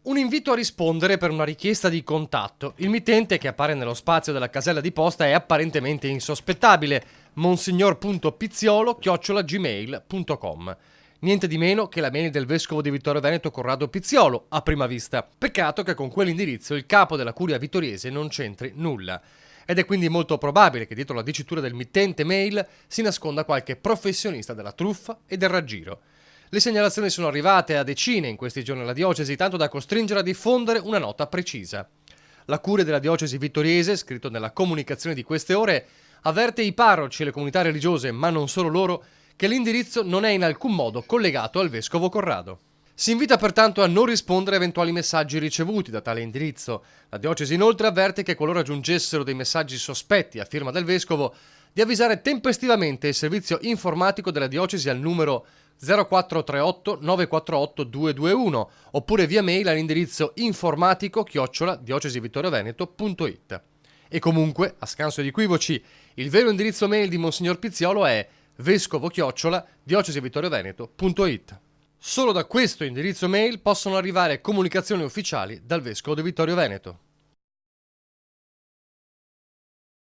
Un invito a rispondere per una richiesta di contatto. Il mittente che appare nello spazio della casella di posta è apparentemente insospettabile: monsignor.pizziolo@gmail.com. Niente di meno che la mail del vescovo di Vittorio Veneto Corrado Pizziolo, a prima vista. Peccato che con quell'indirizzo il capo della curia vittoriese non c'entri nulla. Ed è quindi molto probabile che dietro la dicitura del mittente mail si nasconda qualche professionista della truffa e del raggiro. Le segnalazioni sono arrivate a decine in questi giorni alla diocesi, tanto da costringere a diffondere una nota precisa. La curia della diocesi vittoriese, scritto nella comunicazione di queste ore, avverte i parroci e le comunità religiose, ma non solo loro, che l'indirizzo non è in alcun modo collegato al vescovo Corrado. Si invita pertanto a non rispondere a eventuali messaggi ricevuti da tale indirizzo. La diocesi inoltre avverte che qualora giungessero dei messaggi sospetti a firma del vescovo, di avvisare tempestivamente il servizio informatico della diocesi al numero 0438 948 221 oppure via mail all'indirizzo informatico@diocesivittorioveneto.it. E comunque, a scanso di equivoci, il vero indirizzo mail di Monsignor Pizziolo è vescovo@diocesivittorioveneto.it. Solo da questo indirizzo mail possono arrivare comunicazioni ufficiali dal vescovo di Vittorio Veneto.